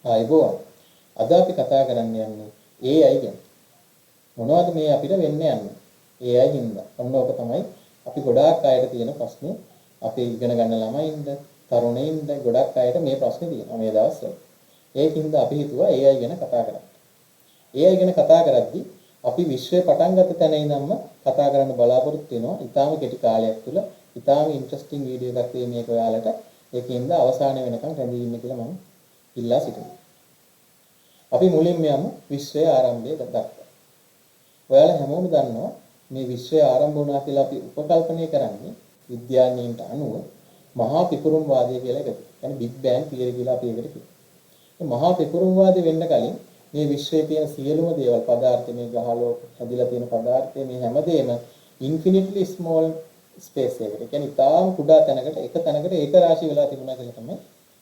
ආයිබෝවන්. අද අපි කතා කරන්න යන්නේ AI ගැන. මොනවද මේ අපිට වෙන්න යන්නේ? AI හින්දා. ඔන්න ඔක තමයි අපි ගොඩාක් අයට තියෙන ප්‍රශ්නේ. අපි ඉගෙන ගන්න ළමයින්ද, තරුණයින්ද ගොඩක් අයට මේ ප්‍රශ්නේ තියෙනවා මේ දවස්වල. ඒකින්ද අපි හිතුවා AI ගැන කතා කරන්න. AI ගැන කතා කරද්දී අපි විශ්වයේ පටන් ගත්ත තැන ඉඳන්ම කතා කරන්න බලාපොරොත්තු වෙනවා. ඊටාම කෙටි කාලයක් තුළ ඊටාම ඉන්ටරෙස්ටිං වීඩියෝ එකක් මේක ඔයාලට. ඒකින්ද අවසානය වෙනකන් රැඳී ඉන්න කියලා මම ඉල්ලා සිටිනවා. අපි මුලින්ම යමු විශ්වයේ ආරම්භය දක්වා. ඔයාලා හැමෝම දන්නවා මේ විශ්වය ආරම්භ වුණා කියලා අපි උපකල්පනය කරන්නේ විද්‍යාඥයින්ට අනුව මහා පිපුරුම් වාදය කියලා එකක්. يعني Big Bang Theory කියලා අපි ඒකට කියනවා. මේ මහා පිපුරුම් වාදය වෙන්න කලින් මේ විශ්වයේ තියෙන සියලුම දේවල් පදාර්ථ මේ ග්‍රහලෝක හැදිලා තියෙන පදාර්ථය මේ හැමදේම infinitely small space එකකට. කියන්නේ ඉතාම කුඩා තැනකට එක තැනකට ඒක රාශී වෙලා තිබුණා කියලා තමයි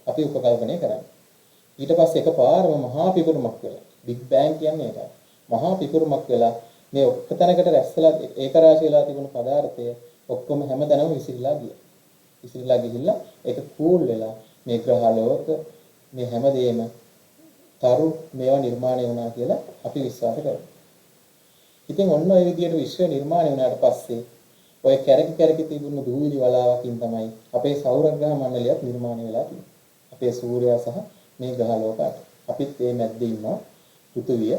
අපි උපකල්පනය කරන්නේ. ඊට පස්සේ එකපාරම මහා පිපුරුමක් වෙලා Big Bang කියන්නේ ඒකයි. මහා පිපුරුමක් වෙලා මේ ඔක්කො තැනකට රැස්ලා ඒක රාශී වෙලා තිබුණු පදාර්ථය ඔක්කොම හැමතැනම විසිරලා ගියා. විසිරලා ගිහිල්ලා ඒක කූල් වෙලා මේ ග්‍රහලෝක මේ හැමදේම තරු මේවා නිර්මාණය වුණා කියලා අපි විශ්වාස කරනවා. ඉතින් ඔන්න ඔය විදිහට විශ්වය නිර්මාණය වුණාට පස්සේ ඔය කැරකි තිබුණු දූවිලි වලාවකින් තමයි අපේ සෞරග්‍රහ මණ්ඩලයක් නිර්මාණය වෙලා තියෙන්නේ. අපේ සූර්යයා සහ මේ ග්‍රහලෝක අට. අපිත් මේ මැද්දේ ඉන්නවා පෘථිවිය.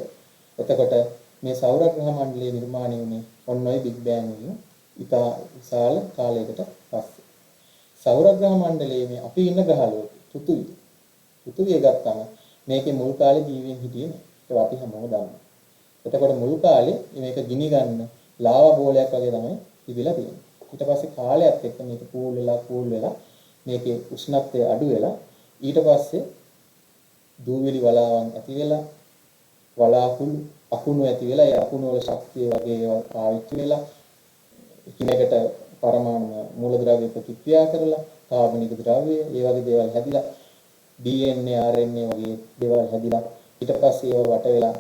එතකොට මේ සෞරග්‍රහ මණ්ඩලය නිර්මාණය වුණේ ඔන්න ඔය Big Bang වලින් ඉතා විශාල කාලයකට පස්සේ. සෞරග්‍රහ මණ්ඩලයේ මේ අපි ඉන්න ග්‍රහලෝක පෘථිවිය. පෘථිවිය ගත්තම මේකේ මුල් කාලේ ජීවීන් හිටියේ නෑ. ඒක අපි හැමෝම දන්නවා. එතකොට මුල් කාලේ මේක ගිනි ගන්න ලාවා බෝලයක් වගේ තමයි තිබිලා තියෙන්නේ. ඊට පස්සේ කාලයත් එක්ක මේක කූල් වෙලා මේකේ උෂ්ණත්වය අඩු වෙලා ඊට පස්සේ දූවිලි වලාවන් ඇති වෙලා වලාකුළු අකුණු ඇති වෙලා ඒ අකුණු වල ශක්තිය වගේ ඒවා පාවිච්චි වෙලා එකිනෙකට පරමාණු මූලද්‍රව්‍ය ප්‍රතික්‍රියා කරලා කාබනික ද්‍රව්‍ය ඒ වගේ දේවල් හැදිලා DNA RNA වගේ දේවල් හැදිලා ඊට පස්සේ ඒව වට වෙලා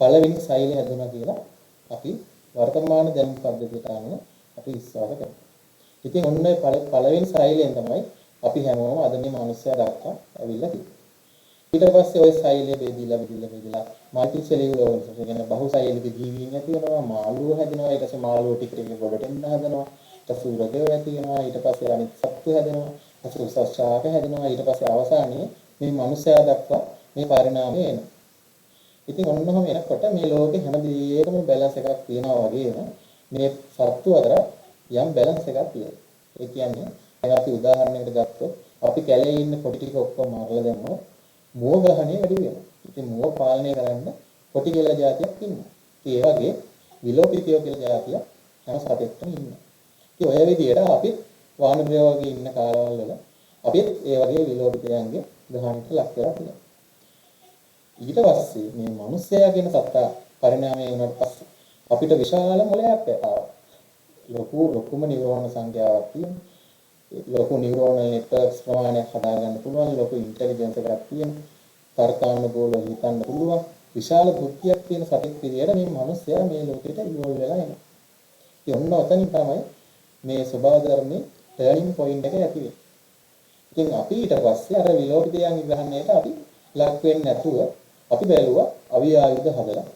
පළවෙනි සෛලය හැදුණා කියලා අපි වර්තමාන දැනුම් පද්ධතියට අනුව අපි විශ්වාස කරනවා. ඉතින් ඔන්න ඔය පළවෙනි සෛලයෙන් තමයි අපි හැමෝම අද මේ මනුස්සයා දක්වා ඇවිල්ලා තියෙන්නේ. ඊට පස්සේ ওই සෛලය බෙදීලා මල්ටි සෙලියුලර් ඕර්ගනිසම් කියන්නේ බහුසෛලික ජීවීන් ඇති වෙනවා, මාළුව හැදෙනවා, ඊට පස්සේ මාළුව ටික ගොඩට එන්න හදනවා, ඊට පස්සේ උරගය ඇති වෙනවා, ඊට පස්සේ අනිත් සත්තු හැදෙනවා, ඊට පස්සේ ශාක හැදෙනවා, ඊට පස්සේ අවසානයේ මේ මනුස්සයා දක්වා මේ පරිණාමය එනවා. ඉතින් ඔන්නෝම එනකොට මේ ලෝකේ හැම දෙයකම බැලන්ස් එකක් තියෙනවා වගේම මේ සත්තු අතර යම් බැලන්ස් එකක් තියෙනවා. ඒ කියන්නේ දැන් අපි උදාහරණයකට ගත්තොත් අපි කැලේ ඉන්න පොඩි ටික ඔක්කොම මරලා දැම්මොත් මුව ගහණය වැඩි වෙනවා. ඉතින් මුව පාලනය කරන්න කොටි කියලා జాතියක් ඉන්නවා. ඉතින් ඒ වගේ විලෝපිතයෝ කියලා జాතියක් හැම සතෙක්ටම ඉන්නවා. ඉතින් ඔය විදිහට අපි වානරයෝ වගේ ඉන්න කාලවල වල අපිත් ඒ වගේ විලෝපිතයන්ගේ ගහණයට ලක් වෙලා තියෙනවා. ඊට පස්සේ මේ මිනිස්සයා කියන සත්තා පරිණාමය වුණාට පස්සේ අපිට විශාල මොලයක් ආවා. ලොකුම නියුරෝන සංඛ්‍යාවක් තියෙනවා. ලොකු නියුරෝනල් නෙට්වර්ක්ස් ප්‍රමාණයක් හදාගන්න පුළුවන්. ලොකු ඉන්ටෙලිජන්ස් එකක් තියෙන. තර්කානුකූලව හිතන්න පුළුවන්. විශාල බුද්ධියක් තියෙන සතෙක් විදියට මේ මිනිස්සයා මේ ලෝකෙට ඉවෝල් වෙලා එනවා. ඉතින් ඔන්න ඔතනින් තමයි මේ ස්වභාව ධර්මයේ ටර්නින් පොයින්ට් එක ඇති වෙන්නේ. ඉතින් අපි ඊට පස්සේ අර විලෝපිතයන්ගේ ග්‍රහණයට අපි ලක් වෙන්නේ නැතුව අපි බැලුවා අවියායුධ හදලා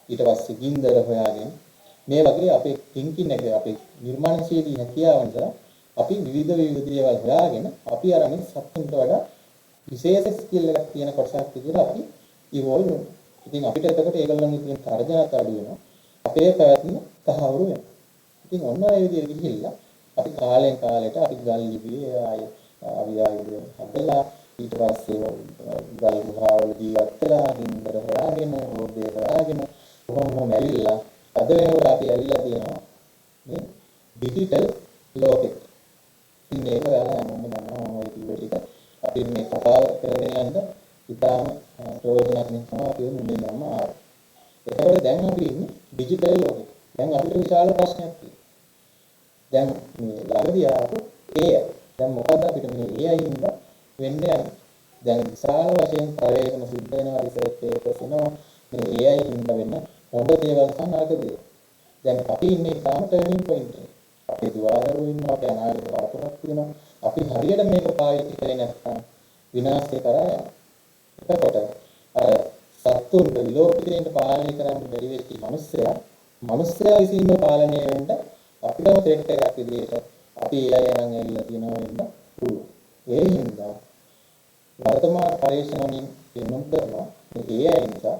ඊට පස්සේ ගින්දර හොයාගෙන මේ වගේ අපේ තින්කින් එක අපේ නිර්මාණශීලී හැකියාව නිසා අපි විවිධ දේවල් හොයාගෙන අපි අර අනිත් සත්තුන්ට වඩා විශේෂ ස්කිල් එකක් තියෙන කොටසක් විදිහට අපි ඉවෝල්ව් වෙනවා. ඉතින් අපිට එතකොට ඒගොල්ලන්ගේ තියෙන තර්ජනත් අඩු වෙනවා. අපේ පැවැත්ම තහවුරු වෙනවා. ඉතින් ඔන්න ඒ විදිහට ගිහිල්ලා අපි කාලෙන් කාලයට අපි ගල් ලිපියේ ආය අවියායුධ හදලා ඊට පස්සේ ගල් ගුහාවල ජීවත් වෙලා ගින්දර හොයාගෙන රෝදේ හොයාගෙන කොහොම ඇවිල්ලා අද වෙනකොට අපි ඇවිල්ලා තියෙනවා මේ ඩිජිටල් ලෝකෙට. ඉතින් මේක හැමෝම දන්නවා ඔය ටික අපි මේ කතාව කරගෙන යනද ඉතාලම ප්‍රයෝජනක් නිසා අපි මුලින්ම ආවා. ඒකවල දැන් අපි ඉන්නේ ඩිජිටල් ලෝකෙ. දැන් අපිට විශාල ප්‍රශ්නයක් තියෙනවා. දැන් මේ ළඟදී ආපු AI. දැන් මොකද අපිට මේ AI ඉඳලා වෙන්නේ යන්නේ. දැන් විශාල වශයෙන් පරිවර්තන සිද්ධ වෙනවා, රිසර්ච් පේපර්ස් එනවා. මේ AI හින්දා වෙන හොඳ දේවල් සහ නරක දේවල්. දැන් අපි ඉන්නේ තාම ටර්නින් පොයින්ට් එකේ. අපේ දුවදරුවෝ ඉන්නවා, අපේ අනාගත වරපරක් තියෙනවා. අපි හරියට මේක පාවිච්චි කරේ නැත්නම් විනාශය කරා යනවා. එතකොට අර සත්තුන්ට විලෝපිතේන්ට පාලනය කරන්න බැරි වෙච්ච මිනිස්සයා විසින්ම පාලනය වෙන්න අපිටම ත්‍රෙට් එකක් විදිහට අපි AI අරන් ඇවිල්ලා තියෙනවා වෙන්න පුළුවන්. ඒ හින්දා වර්තමාන පරිශ්‍රණ වලින් පෙන්වන්න කරනවා මේ AI නිසා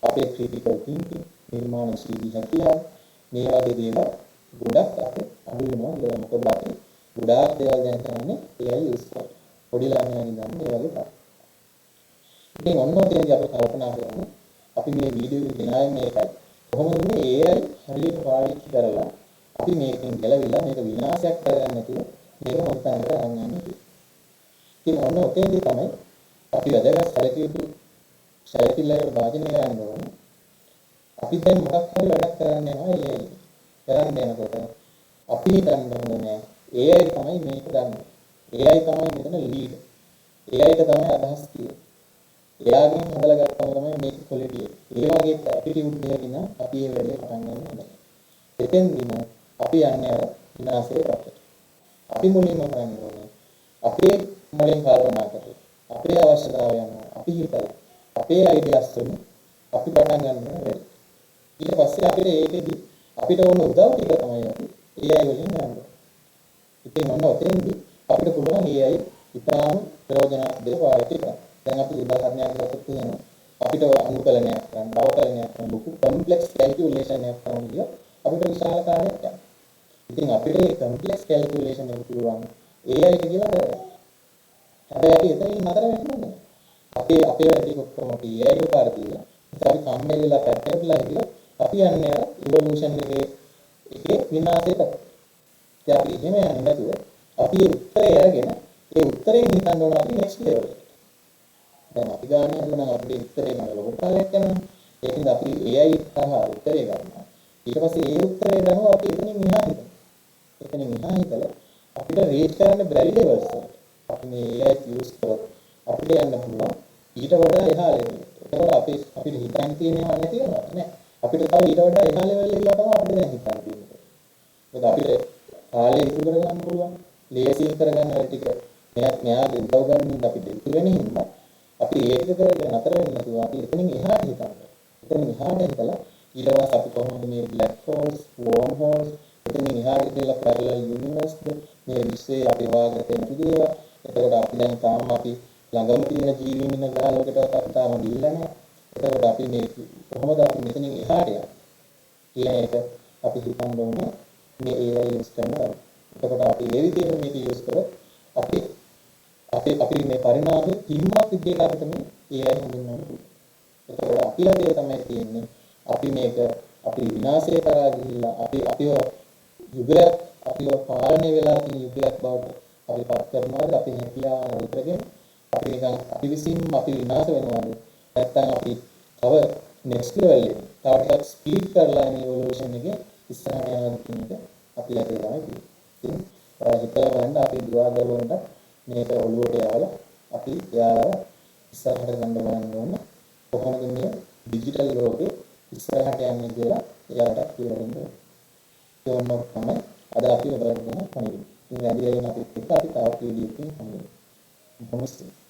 අපේ ක්‍රිටිකල් තින්කින් නිර්මාණශීලී හැකියාව මේ වගේ දේවල් ගොඩක් අපේ අඩු වෙනවා. ඒක මොකද අපි ගොඩාක් දේවල් දැන් කරන්නේ AI යූස් කරලා. පොඩි ළමයා ඉඳන් මේ වගේ තමයි. ඉතින් ඔන්න ඔතනදී අපි කල්පනා කරමු අපි මේ වීඩියෝ එක ගෙනාවේ මේකයි. කොහොමද මේ AI හරියට පාවිච්චි කරලා අපි මේකෙන් ගැලවිලා මේක විනාශයක් කරගන්න නැතුව මේක මොකක්ද කරන්නේ. ඉතින් ඔන්න ඔතනදී තමයි අපි වැදගත් සැලකිල්ලකට භාජනය කරන්න ඕනේ. අපි දැන් මොකක් හරි වැඩක් කරන්න යනවා AI කරන්න යනකොට අපි හිතන්න ඕනේ AI තමයි මේක දන්නේ. AI තමයි මෙතන ලීඩ්. AIට තමයි අදහස් තියෙන්නේ. එයාගෙන් හදලා ගත්තම තමයි මේක ක්වොලිටි එක. ඒ වගේ ඇටිටියුඩ් එකකින් අපි මේ වැඩේ පටන් ගන්න ඕනේ. එතෙන්දීම අපි යන්නේ අර විනාශයේ පැත්තට. අපි මුලින්ම කරන්න ඕනේ අපේ මොලෙන් කල්පනා කරලා අපේ අවශ්‍යතාවයන් අපි හිතලා අපේ අයිඩියාස් වලින් අපි පටන් ගන්න ඕනේ. ඊට පස්සේ අපිට ඒකෙදි අපිට ඕන උදව් ටික තමයි අපි AI වලින් ගන්න. ඉතින් ඔන්න ඔතෙන්දී අපිට පුළුවන් AI ඉතාම ප්‍රයෝජනවත් දෙයක් පාවිච්චි කරන්න. දැන් අපි උදාහරණයක් ගත්තොත් කියනවා අපිට අනුකලනයක් කරන්න, අවකලනයක් කරන්න, ලොකු කම්ප්ලෙක්ස් කැල්කියුලේෂන් එකක් කරන්න ගියා අපිට විශාල කාලයක් යනවා. ඉතින් අපිට මේ කම්ප්ලෙක්ස් කැල්කියුලේෂන් එක පුළුවන් AI ට කියලා කරන්න. හැබැයි අපි එතනින් නතර වෙන්න ඕනේ. අපේ වැඩි ඔක්කොම AI ට පාර දීලා. ඉතින් අපි කම්මැලි වෙලා පැත්තටලා ඉඳලා අපි යන්නේ අර ඉවොලුෂන් එකේ විනාශයට. ඉතින් අපි එහෙම යන්නේ නැතුව අපි උත්තරය අරගෙන ඒ උත්තරයෙන් හිතන්න ඕන අපි next level එකට. දැන් අපි ගානේ හදන අපේ උත්තරේ මම ලොකු කාලයක් යනවා. ඒකින්ද අපි AI සහ උත්තරේ ගන්නවා. ඊට පස්සේ ඒ උත්තරේ ගන්නවා අපි එතනින් එහා හිතනවා. එතනින් එහා හිතලා අපිට රේට් කරන්න බැරි levels වලට අපි මේ AI use කරොත් අපිට යන්න පුළුවන් ඊට වඩා එහා level එකට. ඒකවල අපිට හිතන්න තියෙනවා නැති වෙනවා නෑ. අපිට තව ඊට වඩා එහා level එකට ගියා තමයි අපිට දැන් හිතන්න තියෙන්නේ. මොකද අපිට කාලය ඉතුරු කරගන්න පුළුවන්. ලේසියෙන් කරගන්න වැඩ ටික මෙයාගේ උදව් ගන්න අපිට ඉතුරු වෙන හින්දා අපි ඒක කරගෙන නතර වෙන්න නැතුව අපි එතනින් එහාට හිතන්න. එතනින් එහාට හිතලා ඊට පස්සේ අපි කොහොමද මේ black holes, worm holes, එතනින් එහාට ගිහලා parallel universe මේ විශ්වයේ අපි හොයාගත්ත දේවල්. එතකොට අපි දැන් තාම අපි ළඟම තියෙන ජීවීන් ඉන්න ග්‍රහවලකට අපි තාම ගිහිල්ලා නැහැ. එතකොට අපි මේ කොහොමද අපි මෙතනින් එහාට යන්නේ කියන එක අපි හිතන්න ඕනේ මේ AI use කරනවා. එතකොට අපි මේ විදිහට මේක use කරොත් අපි මේ පරිණාමයේ හිම්මත් විදිහට අපිට මේ AI හඳුන්වන්න පුළුවන්. එතකොට අපි ළඟ තමයි තියෙන්නේ අපි මේක අපි විනාශය කරා ගිහිල්ලා අපිව යුගයක් අපිව පාලනය වෙලා තියෙන යුගයක් බවට අපි පත් කරනවාද අපි හැකියාව උතරගෙන අපි නිකන් අපි විසින්ම අපි විනාශ වෙනවාද නැත්නම් අපි තව next level එකට තව ටිකක් ස්පීඩ් කරලා මේ evolution එකේ ඉස්සරහට යනවා කියන එක අපි ළඟ තමයි තියෙන්නේ. හිතලා බලන්න අපි දුරදරුවන්ට මේක ඔළුවට යාවලා අපි එයාව ඉස්සරහට ගන්න බලන්න ඕන කොහොමද මේ ඩිජිටල් ලෝකේ ඉස්සරහට යන්නේ කියලා එයාට කියලා දෙන්න ඕන. ඒ වුණොත් තමයි අද අපි බලන්න කන්නේ. ඉතින් වැඩි වෙන අපි තව වීඩියෝ එකකින් හම්බෙමු.